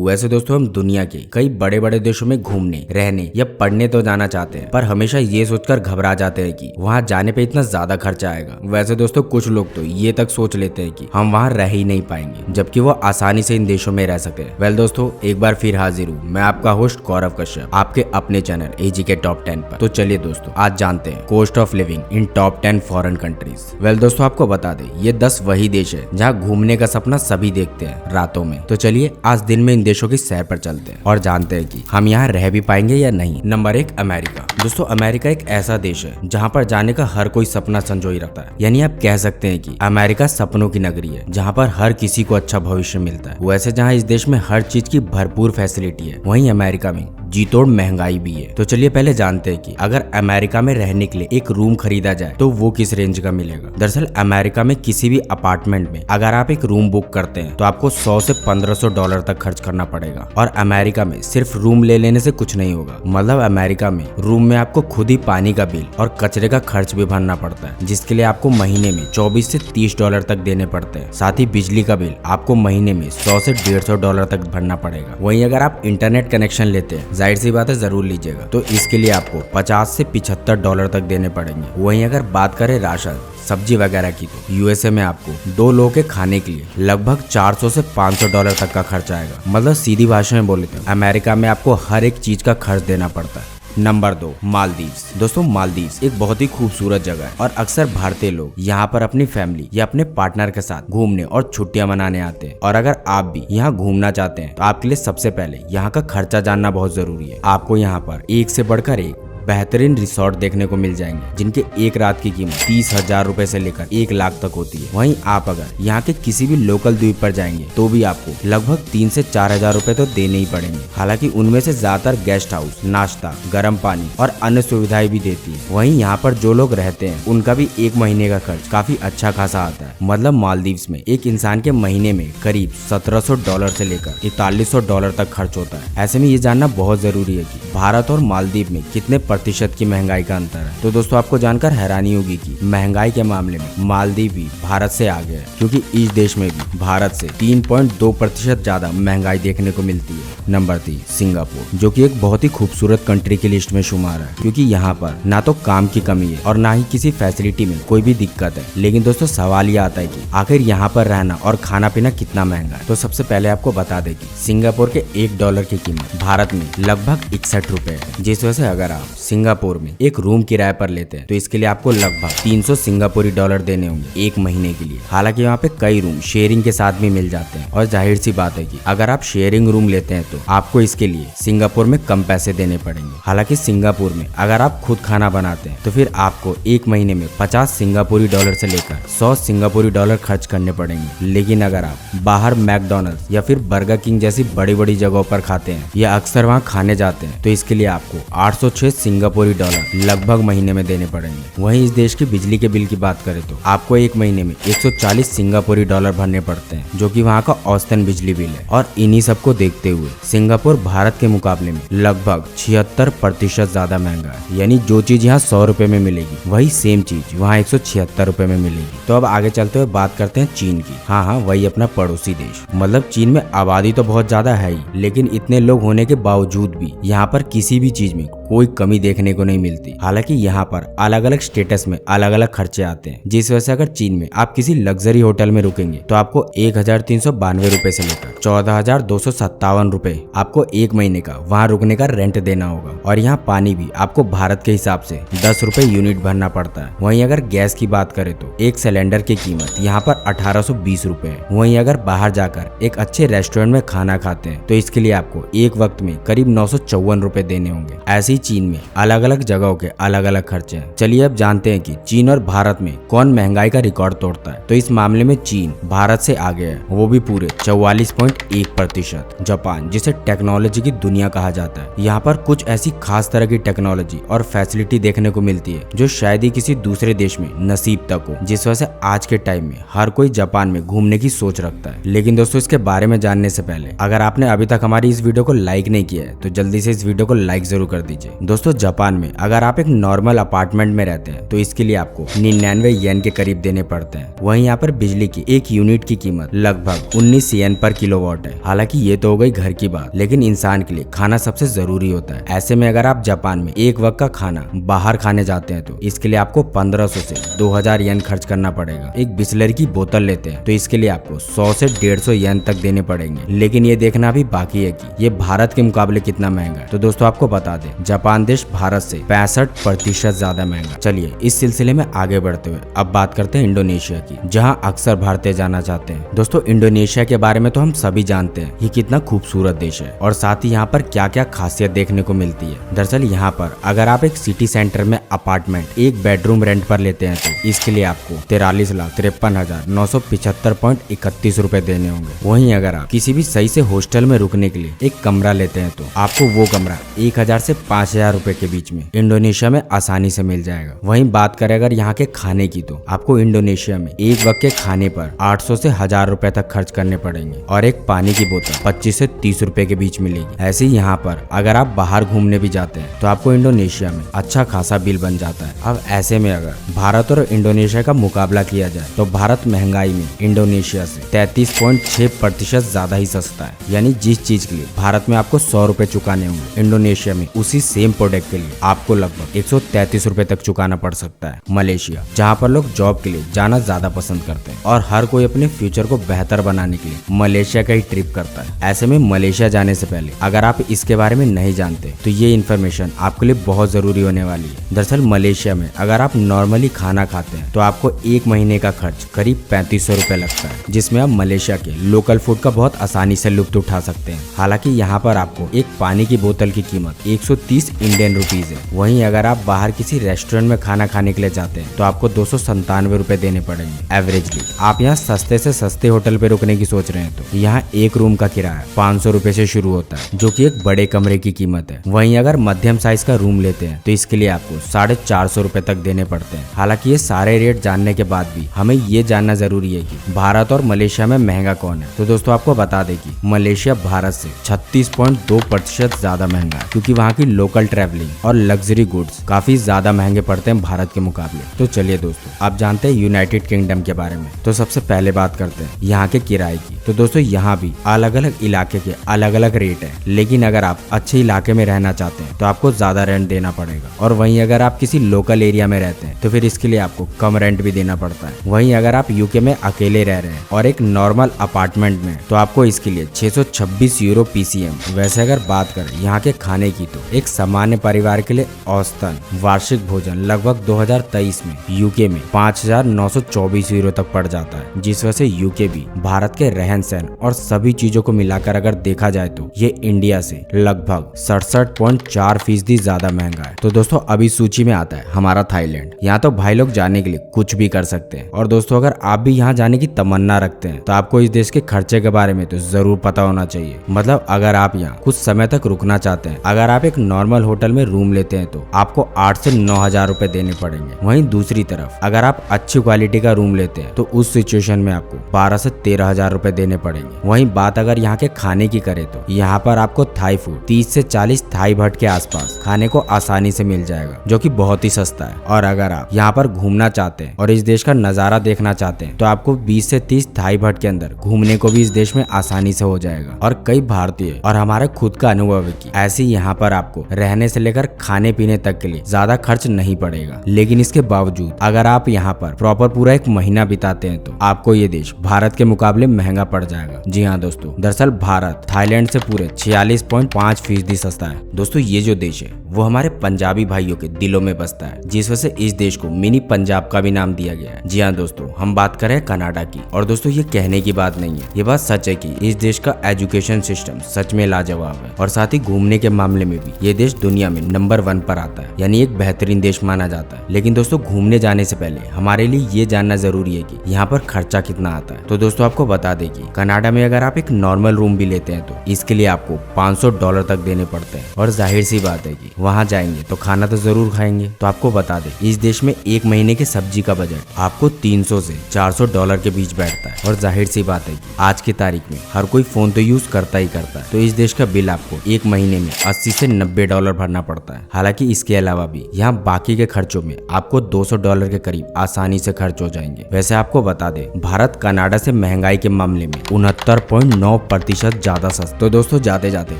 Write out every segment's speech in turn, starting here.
वैसे दोस्तों हम दुनिया के कई बड़े बड़े देशों में घूमने, रहने या पढ़ने तो जाना चाहते हैं, पर हमेशा ये सोचकर घबरा जाते हैं कि वहाँ जाने पे इतना ज्यादा खर्चा आएगा। वैसे दोस्तों कुछ लोग तो ये तक सोच लेते हैं कि हम वहाँ रह ही नहीं पाएंगे, जबकि वो आसानी से इन देशों में रह सके। वेल दोस्तों, एक बार फिर हाजिर हूँ मैं आपका होस्ट गौरव कश्यप आपके अपने चैनल एजी के टॉप 10 पर। तो चलिए दोस्तों आज जानते हैं cost of living in top 10 foreign countries. Well दोस्तों आपको बता दें ये 10 वही देश है जहाँ घूमने का सपना सभी देखते हैं रातों में। तो चलिए आज दिन में इन देशों की सैर पर चलते हैं और जानते हैं कि हम यहाँ रह भी पाएंगे या नहीं। Number 1 America. दोस्तों अमेरिका एक ऐसा देश है जहाँ पर जाने का हर कोई सपना संजोए रखता है, यानी आप कह सकते हैं कि अमेरिका सपनों की नगरी है जहाँ पर हर किसी को अच्छा भविष्य मिलता है। वैसे जहाँ इस देश में हर चीज की भरपूर फैसिलिटी है, वहीं अमेरिका में जी तोड़ महंगाई भी है। तो चलिए पहले जानते हैं कि अगर अमेरिका में रहने के लिए एक रूम खरीदा जाए तो वो किस रेंज का मिलेगा। दरअसल अमेरिका में किसी भी अपार्टमेंट में अगर आप एक रूम बुक करते हैं तो आपको 100 से 1500 डॉलर तक खर्च करना पड़ेगा। और अमेरिका में सिर्फ रूम ले लेने से कुछ नहीं होगा, मतलब अमेरिका में रूम में आपको खुद ही पानी का बिल और कचरे का खर्च भी भरना पड़ता है, जिसके लिए आपको महीने में 24 से 30 डॉलर तक देने पड़ते हैं। साथ ही बिजली का बिल आपको महीने में 100 से 150 डॉलर तक भरना पड़ेगा। वहीं अगर आप इंटरनेट कनेक्शन लेते हैं, जाहिर सी बात है जरूर लीजिएगा, तो इसके लिए आपको 50 से 75 डॉलर तक देने पड़ेंगे। वहीं अगर बात करें राशन सब्जी वगैरह की, तो यूएसए में आपको 2 लोगों के खाने के लिए लगभग 400 से 500 डॉलर तक का खर्च आएगा। मतलब सीधी भाषा में बोले तो अमेरिका में आपको हर एक चीज का खर्च देना पड़ता है। नंबर 2 मालदीव्स। दोस्तों मालदीव्स एक बहुत ही खूबसूरत जगह है और अक्सर भारतीय लोग यहाँ पर अपनी फैमिली या अपने पार्टनर के साथ घूमने और छुट्टियां मनाने आते हैं। और अगर आप भी यहाँ घूमना चाहते हैं तो आपके लिए सबसे पहले यहाँ का खर्चा जानना बहुत जरूरी है। आपको यहाँ पर एक से बढ़कर एक बेहतरीन रिसोर्ट देखने को मिल जाएंगे, जिनके एक रात की कीमत 30,000 रुपए से लेकर 1 लाख तक होती है। वहीं आप अगर यहाँ के किसी भी लोकल द्वीप पर जाएंगे तो भी आपको लगभग 3 से 4,000 रुपए तो देने ही पड़ेंगे। हालांकि उनमें से ज्यादातर गेस्ट हाउस, नाश्ता, गर्म पानी और अन्य सुविधाएं भी देती है। वहीं यहाँ पर जो लोग रहते हैं उनका भी एक महीने का खर्च काफी अच्छा खासा आता है। मतलब मालदीव्स में एक इंसान के महीने में करीब 1700 डॉलर से लेकर 4100 डॉलर तक खर्च होता है। ऐसे में ये जानना बहुत जरूरी है कि भारत और मालदीव में कितने प्रतिशत की महंगाई का अंतर है। तो दोस्तों आपको जानकर हैरानी होगी कि महंगाई के मामले में मालदीव भी भारत से आगे है, क्योंकि इस देश में भी भारत से 3.2% ज्यादा महंगाई देखने को मिलती है। नंबर 3 सिंगापुर, जो कि एक बहुत ही खूबसूरत कंट्री की लिस्ट में शुमार है, क्योंकि यहाँ पर ना तो काम की कमी है और ना ही किसी फैसिलिटी में कोई भी दिक्कत है। लेकिन दोस्तों सवाल ये आता है कि आखिर यहाँ पर रहना और खाना पीना कितना महंगा है। तो सबसे पहले आपको बता दें कि सिंगापुर के $1 की कीमत भारत में लगभग 61 रुपए है। जिस वजह से अगर आप सिंगापुर में एक रूम किराए पर लेते हैं तो इसके लिए आपको लगभग 300 सिंगापुरी डॉलर देने होंगे एक महीने के लिए। हालांकि यहाँ पे कई रूम शेयरिंग के साथ भी मिल जाते हैं, और जाहिर सी बात है कि अगर आप शेयरिंग रूम लेते हैं तो आपको इसके लिए सिंगापुर में कम पैसे देने पड़ेंगे। हालांकि सिंगापुर में अगर आप खुद खाना बनाते हैं तो फिर आपको एक महीने में 50 सिंगापुरी डॉलर से लेकर 100 सिंगापुरी डॉलर खर्च करने पड़ेंगे। लेकिन अगर आप बाहर मैकडॉनल्ड्स या फिर बर्गर किंग जैसी बड़ी बड़ी जगहों पर खाते हैं या अक्सर वहाँ खाने जाते हैं तो इसके लिए आपको 806 सिंगापुरी डॉलर लगभग महीने में देने पड़ेंगे। वहीं इस देश की बिजली के बिल की बात करें तो आपको एक महीने में 140 सिंगापुरी डॉलर भरने पड़ते हैं, जो कि वहाँ का औसतन बिजली बिल है। और इन्हीं सबको देखते हुए सिंगापुर भारत के मुकाबले में लगभग 76% ज्यादा महंगा है। यानी जो चीज यहाँ 100 रुपए में मिलेगी वही सेम चीज वहाँ 176 रुपए में मिलेगी। तो अब आगे चलते हुए बात करते हैं चीन की। हाँ वही अपना पड़ोसी देश। मतलब चीन में आबादी तो बहुत ज्यादा है ही, लेकिन इतने लोग होने के बावजूद भी यहाँ पर किसी भी चीज में कोई कमी देखने को नहीं मिलती। हालांकि यहाँ पर अलग अलग स्टेटस में अलग अलग खर्चे आते हैं, जिस वजह से अगर चीन में आप किसी लग्जरी होटल में रुकेंगे तो आपको 1392 रुपए से लेकर 14,257 रुपए आपको एक महीने का वहाँ रुकने का रेंट देना होगा। और यहाँ पानी भी आपको भारत के हिसाब से 10 रुपए यूनिट भरना पड़ता है। वहीं अगर गैस की बात करें तो एक सिलेंडर की कीमत यहाँ पर 1820 रुपए है। वहीं अगर बाहर जाकर एक अच्छे रेस्टोरेंट में खाना खाते हैं तो इसके लिए आपको एक वक्त में करीब 954 रुपए देने होंगे। ऐसे ही चीन में अलग अलग जगहों के अलग अलग खर्चे हैं। चलिए अब जानते हैं कि चीन और भारत में कौन महंगाई का रिकॉर्ड तोड़ता है। तो इस मामले में चीन भारत से आगे है, वो भी पूरे 44.1%। जापान, जिसे टेक्नोलॉजी की दुनिया कहा जाता है, यहाँ पर कुछ ऐसी खास तरह की टेक्नोलॉजी और फैसिलिटी देखने को मिलती है जो शायद ही किसी दूसरे देश में नसीब तक हो, जिस वजह से आज के टाइम में हर कोई जापान में घूमने की सोच रखता है। लेकिन दोस्तों इसके बारे में जानने से पहले अगर आपने अभी तक हमारी इस वीडियो को लाइक नहीं किया है तो जल्दी से इस वीडियो को लाइक जरूर कर दीजिए दोस्तों जापान में अगर आप एक नॉर्मल अपार्टमेंट में रहते हैं तो इसके लिए आपको 99 येन के करीब देने पड़ते हैं। वहीं यहाँ पर बिजली की एक यूनिट की कीमत लगभग 19 येन पर किलोवाट है। हालांकि ये तो हो गई घर की बात, लेकिन इंसान के लिए खाना सबसे जरूरी होता है। ऐसे में अगर आप जापान में एक वक्त का खाना बाहर खाने जाते हैं तो इसके लिए आपको 1500 से 2000 येन खर्च करना पड़ेगा। एक बिस्लरी की बोतल लेते हैं तो इसके लिए आपको 100 से 150 येन तक देने पड़ेंगे। लेकिन ये देखना भी बाकी है कि ये भारत के मुकाबले कितना महंगा है। तो दोस्तों आपको बता दें, जापान देश भारत से 65% ज्यादा महंगा। चलिए इस सिलसिले में आगे बढ़ते हुए अब बात करते हैं इंडोनेशिया की, जहां अक्सर भारतीय जाना चाहते हैं। दोस्तों इंडोनेशिया के बारे में तो हम सभी जानते हैं, ये कितना खूबसूरत देश है और साथ ही यहाँ पर क्या क्या खासियत देखने को मिलती है। दरअसल यहाँ पर अगर आप एक सिटी सेंटर में अपार्टमेंट एक बेडरूम रेंट पर लेते हैं तो इसके लिए आपको 43,53,975.31 रुपए देने होंगे। वहीं अगर आप किसी भी सही से हॉस्टल में रुकने के लिए एक कमरा लेते हैं तो आपको वो कमरा 1000 से 5000 रुपए के बीच में इंडोनेशिया में आसानी से मिल जाएगा। वहीं बात करें अगर यहाँ के खाने की तो आपको इंडोनेशिया में एक वक्त के खाने पर 800 से 1000 रुपए तक खर्च करने पड़ेंगे और एक पानी की बोतल 25 से 30 रुपए के बीच मिलेगी। ऐसे ही यहाँ पर अगर आप बाहर घूमने भी जाते हैं तो आपको इंडोनेशिया में अच्छा खासा बिल बन जाता है। अब ऐसे में अगर भारत और इंडोनेशिया का मुकाबला किया जाए तो भारत महंगाई में इंडोनेशिया से 33.6% ज्यादा ही सस्ता है। यानी जिस चीज के लिए भारत में आपको 100 रुपए चुकाने होंगे, इंडोनेशिया में उसी सेम प्रोडक्ट के लिए आपको लगभग 133 रुपए तक चुकाना पड़ सकता है। मलेशिया, जहाँ पर लोग जॉब के लिए जाना ज्यादा पसंद करते हैं और हर कोई अपने फ्यूचर को बेहतर बनाने के लिए मलेशिया का ही ट्रिप करता है। ऐसे में मलेशिया जाने से पहले अगर आप इसके बारे में नहीं जानते तो ये इन्फॉर्मेशन आपके लिए बहुत जरूरी होने वाली है। दरअसल मलेशिया में अगर आप नॉर्मली खाना खाते हैं तो आपको एक महीने का खर्च करीब 3500 रुपए लगता है, जिसमें आप मलेशिया के लोकल फूड का बहुत आसानी से लुत्फ उठा सकते हैं। हालांकि यहाँ पर आपको एक पानी की बोतल की कीमत 130 इंडियन रुपीज है। वहीं अगर आप बाहर किसी रेस्टोरेंट में खाना खाने के लिए जाते हैं तो आपको 297 रुपए देने पड़ेंगे एवरेजली। आप यहाँ सस्ते से सस्ते होटल पे रुकने की सोच रहे हैं तो यहाँ एक रूम का किराया 500 रुपए से शुरू होता है, जो कि एक बड़े कमरे की कीमत है। वहीं अगर मध्यम साइज का रूम लेते हैं तो इसके लिए आपको 450 रुपए तक देने पड़ते हैं। हालांकि ये सारे रेट जानने के बाद भी हमें ये जानना जरूरी है कि भारत और मलेशिया में महंगा कौन है। तो दोस्तों आपको बता दें कि मलेशिया भारत से 36.2% ज्यादा महंगा है, क्योंकि वहाँ की लोकल ट्रैवलिंग और लग्जरी गुड्स काफी ज्यादा महंगे पड़ते हैं भारत के मुकाबले। तो चलिए दोस्तों आप जानते हैं यूनाइटेड किंगडम के बारे में। तो सबसे पहले बात करते हैं यहाँ के किराए की। तो दोस्तों यहाँ भी अलग अलग इलाके के अलग अलग रेट है, लेकिन अगर आप अच्छे इलाके में रहना चाहते हैं तो आपको ज्यादा रेंट देना पड़ेगा। और वहीं अगर आप किसी लोकल एरिया में रहते हैं तो फिर इसके लिए आपको कम रेंट भी देना पड़ता है। वहीं अगर आप यूके में अकेले रह रहे हैं और एक नॉर्मल अपार्टमेंट में तो आपको इसके लिए 626 यूरो PCM। वैसे अगर बात करें यहाँ के खाने की तो एक सामान्य परिवार के लिए औसतन वार्षिक भोजन लगभग 2023 में यूके में 5924 यूरो तक पड़ जाता है, जिस वजह से यूके भी भारत के रहन सहन और सभी चीजों को मिलाकर अगर देखा जाए तो ये इंडिया से लगभग 67.4% ज्यादा महंगा है। तो दोस्तों अभी सूची में आता है हमारा थाईलैंड। यहाँ तो भाई लोग जाने के लिए कुछ भी कर सकते हैं। और दोस्तों अगर आप भी यहाँ जाने की तमन्ना रखते हैं तो आपको इस देश के खर्चे के बारे में तो जरूर पता होना चाहिए। मतलब अगर आप यहाँ कुछ समय तक रुकना चाहते हैं, अगर आप एक नॉर्मल होटल में रूम लेते हैं तो आपको 8 से 9000 रुपए देने पड़ेंगे। वहीं दूसरी तरफ अगर आप अच्छी क्वालिटी का रूम लेते हैं तो उस सिचुएशन में आपको 12 से 13,000 रुपए देने पड़ेंगे। वहीं बात अगर यहाँ के खाने की करें तो यहाँ पर आपको थाई फूड 30 से 40 थाई भट्ट के आसपास खाने को आसानी से मिल जाएगा, जो कि बहुत ही सस्ता है। और अगर आप यहाँ पर घूमना चाहते हैं और इस देश का नजारा देखना चाहते हैं तो आपको 20 से 30 थाई भट्ट के अंदर घूमने को भी इस देश में आसानी से हो जाएगा। और कई भारतीय और हमारे खुद का अनुभव है कि ऐसे यहाँ पर आपको रहने से लेकर खाने पीने तक के लिए ज्यादा खर्च नहीं पड़ेगा। लेकिन इसके बावजूद अगर आप यहाँ पर प्रॉपर पूरा एक महीना बिताते हैं तो आपको ये देश भारत के मुकाबले महंगा पड़ जाएगा। जी हाँ दोस्तों, दरअसल भारत थाईलैंड से पूरे 46.5% सस्ता है। दोस्तों ये जो देश है वो हमारे पंजाबी भाइयों के दिलों में बसता है, जिस वजह से इस देश को मिनी पंजाब का भी नाम दिया गया है। जी हाँ दोस्तों, हम बात करें कनाडा की। और दोस्तों ये कहने की बात नहीं है, ये बात सच है कि इस देश का एजुकेशन सिस्टम सच में लाजवाब है। और साथ ही घूमने के मामले में भी ये देश दुनिया में नंबर 1 पर आता है, यानी एक बेहतरीन देश माना जाता है। लेकिन दोस्तों घूमने जाने से पहले हमारे लिए ये जानना जरूरी है कि यहाँ पर खर्चा कितना आता है। तो दोस्तों आपको बता दें कि कनाडा में अगर आप एक नॉर्मल रूम भी लेते हैं तो इसके लिए आपको $500 तक देने पड़ते हैं। और जाहिर सी बात है कि वहाँ जाएंगे तो खाना तो जरूर खाएंगे। तो आपको बता दें इस देश में एक महीने के सब्जी का बजट आपको 300 से $400 के बीच बैठता है। और जाहिर सी बात है कि आज की तारीख में हर कोई फोन तो यूज करता ही करता है, तो इस देश का बिल आपको एक महीने में $80 से $90 $6 भरना पड़ता है। हालांकि इसके अलावा भी यहाँ बाकी के खर्चों में आपको $200 के करीब आसानी से खर्च हो जाएंगे। वैसे आपको बता दें, भारत कनाडा से महंगाई के मामले में 69.9% ज्यादा सस्ता। तो दोस्तों जाते जाते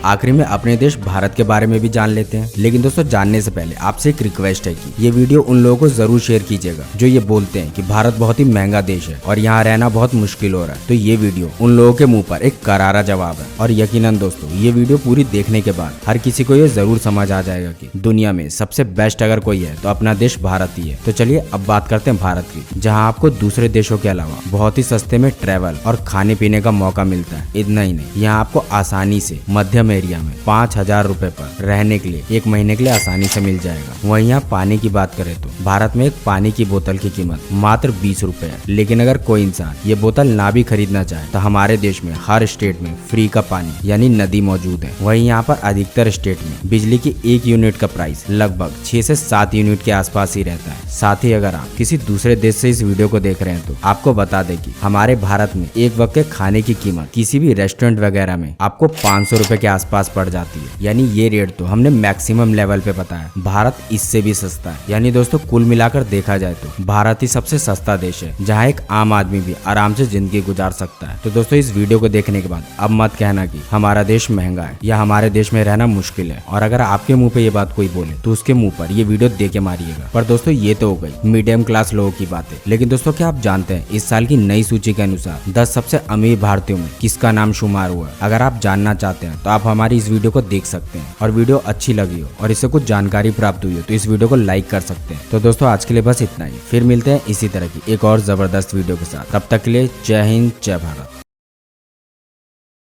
आखिरी में अपने देश भारत के बारे में भी जान लेते हैं। लेकिन दोस्तों जानने से पहले आपसे एक रिक्वेस्ट है कि ये वीडियो उन लोगों को जरूर शेयर कीजिएगा जो ये बोलते हैं कि भारत बहुत ही महंगा देश है और यहाँ रहना बहुत मुश्किल हो रहा है। तो ये वीडियो उन लोगों के मुंह पर एक करारा जवाब है। और यकीनन दोस्तों ये वीडियो पूरी देखने के बाद हर किसी को ये जरूर समझ आ जाएगा कि दुनिया में सबसे बेस्ट अगर कोई है तो अपना देश भारत ही है। तो चलिए अब बात करते हैं भारत की, जहाँ आपको दूसरे देशों के अलावा बहुत ही सस्ते में ट्रेवल और खाने पीने का मौका मिलता है। इतना ही नहीं, यहाँ आपको आसानी से मध्यम एरिया में 5,000 रुपए पर रहने के लिए 1 महीने के लिए आसानी से मिल जाएगा। वहीं यहाँ पानी की बात करें तो भारत में एक पानी की बोतल की कीमत मात्र 20 रुपए है। लेकिन अगर कोई इंसान ये बोतल ना भी खरीदना चाहे तो हमारे देश में हर स्टेट में फ्री का पानी यानी नदी मौजूद है। वहीं यहाँ पर अधिकतर स्टेट में बिजली की 1 यूनिट का प्राइस लगभग 6 से 7 यूनिट के आसपास ही रहता है। साथ ही अगर आप किसी दूसरे देश से इस वीडियो को देख रहे हैं तो आपको बता दें कि हमारे भारत में एक वक्त के खाने की कीमत किसी भी रेस्टोरेंट वगैरह में आपको 500 रुपए के आसपास पड़ जाती है। यानी ये रेट तो हमने मैक्सिमम लेवल पे बताया, भारत इससे भी सस्ता है। यानी दोस्तों कुल मिलाकर देखा जाए तो भारत ही सबसे सस्ता देश है जहाँ एक आम आदमी भी आराम से जिंदगी गुजार सकता है। तो दोस्तों इस वीडियो को देखने के बाद अब मत कहना कि हमारा देश महंगा है या हमारे देश में रहना मुश्किल है। और अगर आपके मुंह पे ये बात कोई बोले तो उसके मुंह पर ये वीडियो दे के मारिएगा। पर दोस्तों ये तो हो गई मीडियम क्लास लोगों की बातें। लेकिन दोस्तों क्या आप जानते हैं इस साल की नई सूची के अनुसार 10 सबसे अमीर भारतीयों में किसका नाम शुमार हुआ है? अगर आप जानना चाहते हैं तो आप हमारी इस वीडियो को देख सकते हैं। और वीडियो अच्छी लगी हो और इससे कुछ जानकारी प्राप्त हुई हो तो इस वीडियो को लाइक कर सकते हैं। तो दोस्तों आज के लिए बस इतना ही, फिर मिलते हैं इसी तरह की एक और जबरदस्त वीडियो के साथ। तब तक के लिए जय हिंद, जय भारत।